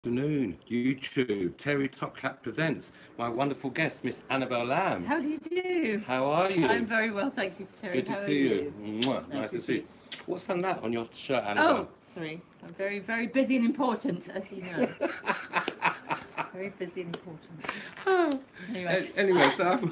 Afternoon, YouTube. TerryTopCat presents my wonderful guest, Miss Annabel Lamb. How do you do? How are you? I'm very well, thank you, Terry. Good to How are see you. you? Mwah. Nice to see you. What's on that on your shirt, Oh, Annabel? sorry. I'm very, very busy and important, as you know. Very busy and important. Anyway. Anyway, so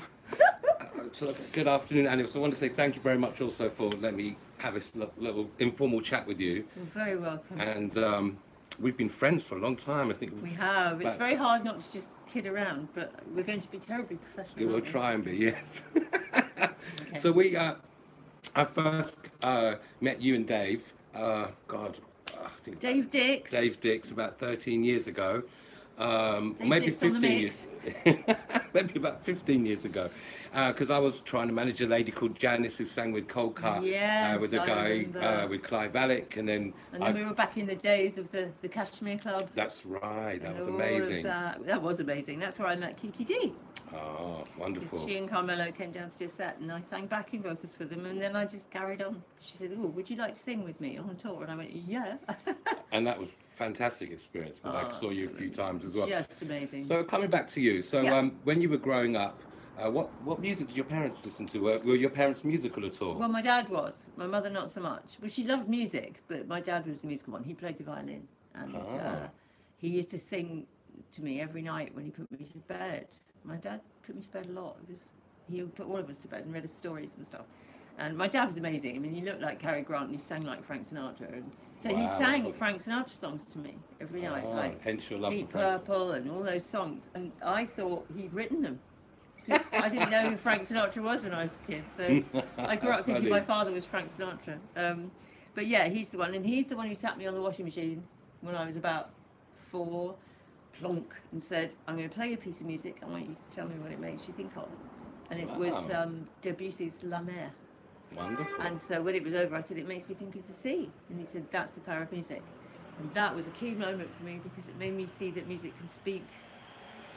good afternoon, Annabel. So I want to say thank you very much also for letting me have this little informal chat with you. You're very welcome. And we've been friends for a long time. I think we have. It's very hard not to just kid around, but we're going to be terribly professional. We'll try and be, yes. Okay. So I first met you and Dave, I think Dave Dix. Dave Dix about 13 years ago. Maybe Dix 15 years. Maybe about 15 years ago. Because I was trying to manage a lady called Janice who sang with Cold Cut, yes, with a guy with Clive Alec, and then we were back in the days of the Kashmir Club. That's right, that was amazing. That was amazing. That's where I met Kiki D. Oh, wonderful. She and Carmelo came down to do a set, and I sang backing vocals for them, and then I just carried on. She said, "Oh, would you like to sing with me on tour?" And I went, "Yeah." And that was a fantastic experience. I saw you a few times as well. Just amazing. So coming back to you, when you were growing up, what music did your parents listen to? Were your parents musical at all? Well, my dad was. My mother not so much. Well, she loved music, but my dad was the musical one. He played the violin, and he used to sing to me every night when he put me to bed. My dad put me to bed a lot. He would put all of us to bed and read us stories and stuff. And my dad was amazing. I mean, he looked like Cary Grant and he sang like Frank Sinatra. And so he sang Frank Sinatra songs to me every night, like hence your love Deep for Frank. Purple and all those songs. And I thought he'd written them. I didn't know who Frank Sinatra was when I was a kid. So I grew up thinking my father was Frank Sinatra. But yeah, he's the one. And he's the one who sat me on the washing machine when I was about 4. Plonk, and said, "I'm going to play a piece of music. I want you to tell me what it makes you think of." And it was Debussy's La Mer. Wonderful. And so when it was over, I said, "It makes me think of the sea." And he said, "That's the power of music." And that was a key moment for me because it made me see that music can speak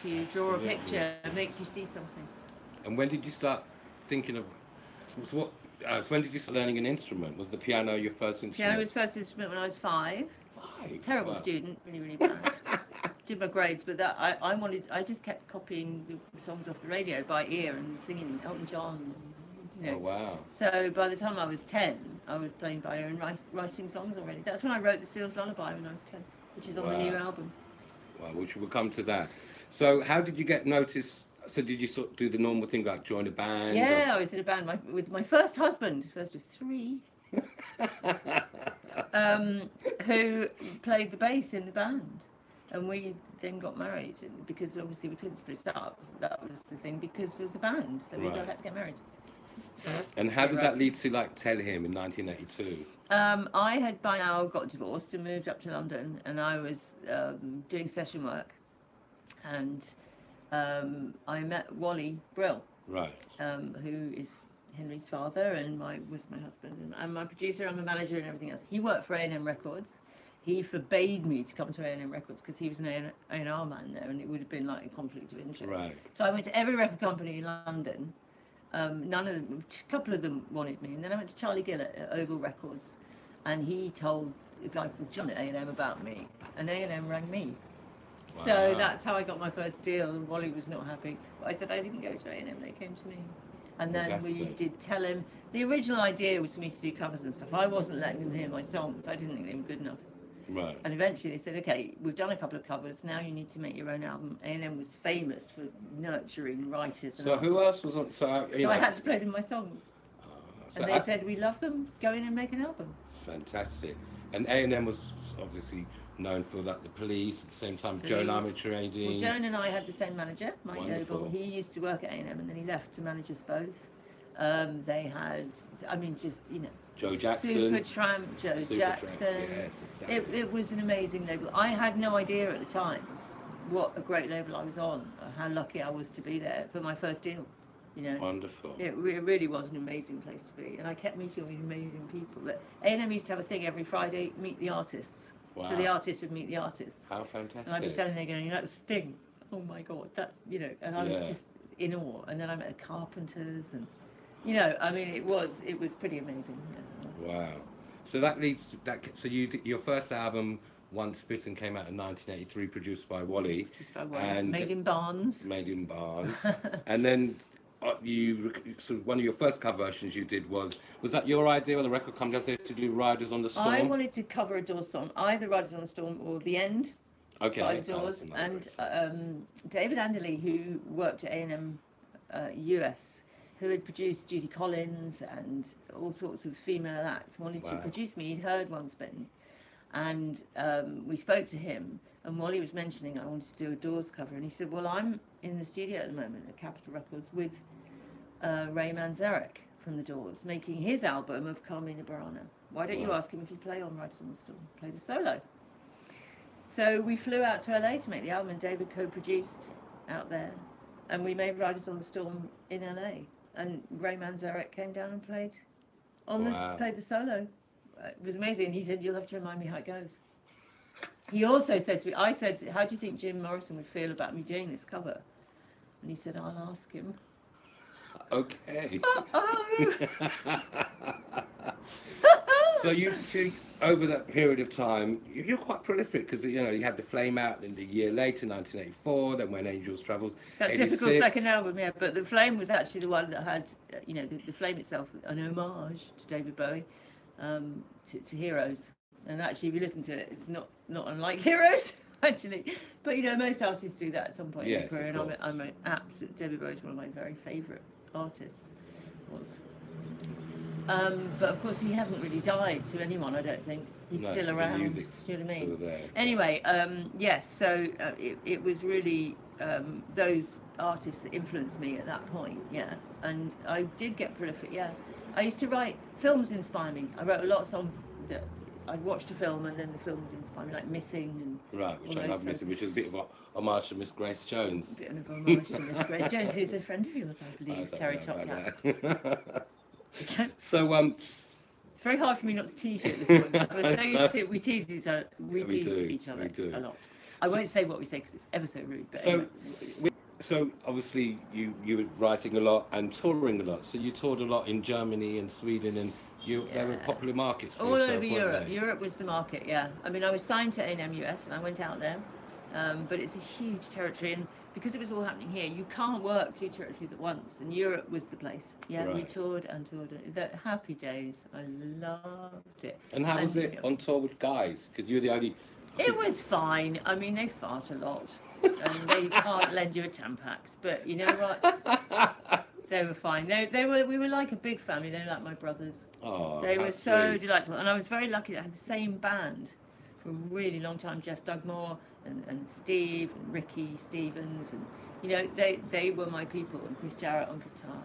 to you, draw a picture, make you see something. And when did you start thinking of? So when did you start learning an instrument? Was the piano your first instrument? Piano was first instrument when I was 5. 5. Terrible student, really, really bad. Did my grades, but that I just kept copying the songs off the radio by ear and singing Elton John. Oh wow! So by the time I was 10, I was playing by ear and writing songs already. That's when I wrote the Seals Lullaby when I was 10, which is on the new album. Wow, which we'll come to that. So how did you get noticed? So did you sort of do the normal thing like join a band? Yeah, I was in a band with my first husband, first of 3. Who played the bass in the band. And we then got married because obviously we couldn't split up. That was the thing because of the band. So we had to get married. And how did that lead to like tell him in 1982? I had by now got divorced and moved up to London, and I was doing session work. And I met Wally Brill, who is Henry's father and was my husband, and I'm my producer, I'm a manager and everything else. He worked for A&M Records. He forbade me to come to A&M Records because he was an A&R man there, and it would have been like a conflict of interest. Right. So I went to every record company in London. None of them, a couple of them wanted me, and then I went to Charlie Gillett at Oval Records, and he told a guy called John at A&M about me, and A&M rang me. Wow. So that's how I got my first deal, and Wally was not happy. But I said I didn't go to A&M, they came to me. And then we did tell him, the original idea was for me to do covers and stuff. I wasn't letting them hear my songs, I didn't think they were good enough. Right. And eventually they said, "Okay, we've done a couple of covers. Now you need to make your own album." A&M was famous for nurturing writers. And so artists. Who else was on? So I had to play them my songs. And they said, "We love them. Go in and make an album." Fantastic. And A&M was obviously known for like the Police. At the same time, Joan Armatrading. Well, Joan and I had the same manager, Mike Noble. He used to work at A&M, and then he left to manage us both. They had, I mean, just Joe Jackson. Supertramp, Joe Jackson. Yes, exactly. It was an amazing label. I had no idea at the time what a great label I was on, or how lucky I was to be there for my first deal. Wonderful. It really was an amazing place to be, and I kept meeting all these amazing people. But A&M used to have a thing every Friday, meet the artists. Wow. So the artists would meet the artists. How fantastic! And I'd be standing there going, "That's Sting! Oh my God, that's and I was just in awe. And then I met the Carpenters, and I mean, it was pretty amazing. Yeah. Wow. So that leads to that. So your first album One Spitting came out in 1983, produced by Wally. Just by one. And Made in Barnes. Made in Barnes. And then so one of your first cover versions you did was that your idea or the record company to do Riders on the Storm? I wanted to cover a Doors song, either Riders on the Storm or The End by the Doors. And David Anderley, who worked at A&M US, who had produced Judy Collins and all sorts of female acts, wanted to produce me. He'd heard One Spin. And we spoke to him, and while he was mentioning I wanted to do a Doors cover, and he said, well, I'm in the studio at the moment at Capitol Records with Ray Manzarek from the Doors, making his album of Carmina Burana. Why don't you ask him if you play on Riders on the Storm, play the solo? So we flew out to LA to make the album, and David co-produced out there, and we made Riders on the Storm in LA, and Ray Manzarek came down and played the solo. It was amazing, and he said, you'll have to remind me how it goes. He also said to me, I said, how do you think Jim Morrison would feel about me doing this cover? And he said, I'll ask him. Okay. So you think over that period of time, you're quite prolific, because you had The Flame out in the year later, 1984, then When Angels Travels, that 86. Typical second album, yeah, but The Flame was actually the one that had, the Flame itself, an homage to David Bowie. To Heroes, and actually if you listen to it, it's not unlike Heroes actually, but most artists do that at some point in their career, and I'm an absolute, David Bowie is one of my very favourite artists, but of course he hasn't really died to anyone, I don't think. He's still around. Do you know what I mean? There. Anyway, yes, so it was really those artists that influenced me at that point, and I did get prolific, I used to write, films inspire me. I wrote a lot of songs that I'd watched a film and then the film would inspire me, like Missing. Which I love Missing, which is a bit of a homage to Miss Grace Jones. A bit of a homage to Miss Grace Jones, who's a friend of yours, I believe, TerryTopCat. So, it's very hard for me not to tease you at this point, because we're so used to, we tease each other a lot. I won't say what we say because it's ever so rude, but anyway. So obviously you were writing a lot and touring a lot. So you toured a lot in Germany and Sweden, and they were popular markets for all yourself, over Europe. Europe was the market, I mean, I was signed to A&M US and I went out there, but it's a huge territory, and because it was all happening here, you can't work two territories at once, and Europe was the place. We toured and toured. The happy days. I loved it. And how was it on tour with guys? Because you were the only... It was fine. I mean, they fart a lot. And they can't lend you a Tampax, but you know what? They were fine. We were like a big family. They were like my brothers. Oh, they were so delightful, and I was very lucky that I had the same band for a really long time. Jeff Dugmore and Steve and Ricky Stevens, and they were my people, and Chris Jarrett on guitar.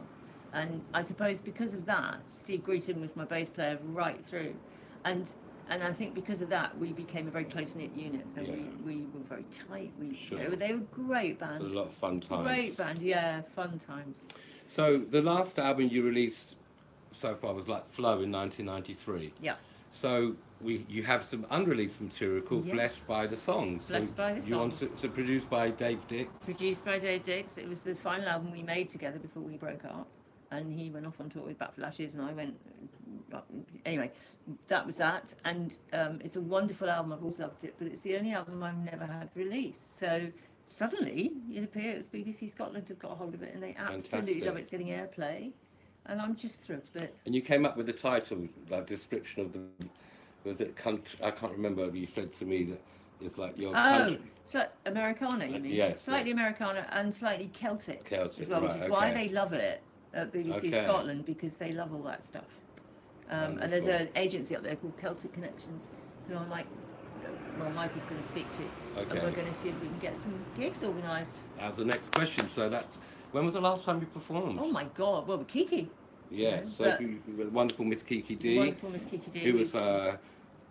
And I suppose because of that, Steve Greeton was my bass player right through, and I think because of that, we became a very close-knit unit, and we were very tight. They were great band. It was a lot of fun times. Great band, fun times. So the last album you released so far was like Flow in 1993. Yeah. So you have some unreleased material called Blessed by the Songs. Blessed by the Songs. You want to produced by Dave Dix. Produced by Dave Dix. It was the final album we made together before we broke up. And he went off on tour with Back for Lashes, and I went... Anyway, that was that. And it's a wonderful album. I've always loved it, but it's the only album I've never had released. So suddenly, it appears BBC Scotland have got a hold of it, and they absolutely love it. It's getting airplay. And I'm just thrilled to bits. And you came up with the title, like description of the... Was it country? I can't remember. You said to me that it's like your country. It's like Americana, you mean? Yes. Slightly Americana and slightly Celtic as well, right, which is why they love it at BBC Scotland, because they love all that stuff. And there's an agency up there called Celtic Connections, who I'm like, well, Michael's going to speak to. And we're going to see if we can get some gigs organised. That's the next question. So that's... When was the last time you performed? Oh my God, well, with Kiki. Yes, so wonderful Miss Kiki D. Wonderful Miss Kiki D. Who was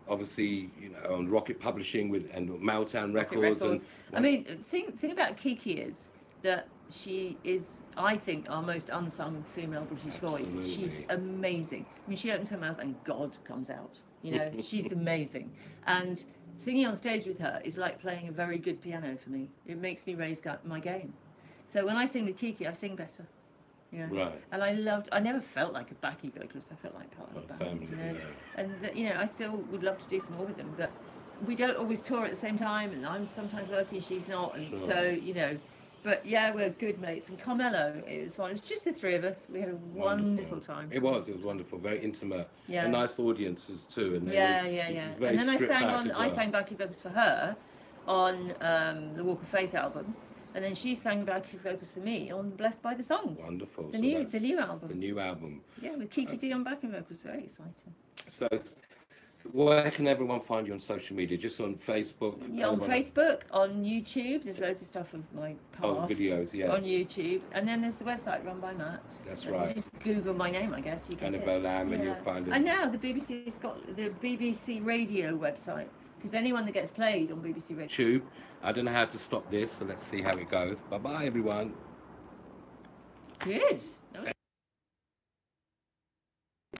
obviously, on Rocket Publishing and Meltdown Records. And I mean, the thing about Kiki is that she is, I think, our most unsung female British voice. She's amazing. I mean, she opens her mouth and God comes out. She's amazing. And singing on stage with her is like playing a very good piano for me. It makes me raise my game. So when I sing with Kiki, I sing better. Right. And I never felt like a backing vocalist. I felt like part of the band. Family, And I still would love to do some more with them, but we don't always tour at the same time, and I'm sometimes working, she's not, and Sure. so you know. But yeah, we're good mates. And Carmelo, it was fun. It was just the three of us. We had a wonderful time. It was wonderful, very intimate, Yeah. and nice audiences too. And Yeah. it was very And then I stripped sang back on. as I well. sang backing vocals for her on the Walk of Faith album, and then she sang backing vocals for me on Blessed by the Songs. Wonderful. The So new that's the new album. The new album. Yeah, with Kiki D on backing vocals. Very exciting. So, where can everyone find you on social media? Just on Facebook? Yeah, on Facebook, on YouTube. There's loads of stuff of my past. Oh, videos, yes. On YouTube, and then there's the website run by Matt. That's You right. just Google my name, I guess. You can Annabel Lamb, and you'll find it. And now the BBC's got the BBC Radio website, because anyone that gets played on BBC Radio. YouTube. I don't know how to stop this, so let's see how it goes. Bye bye, everyone. Good.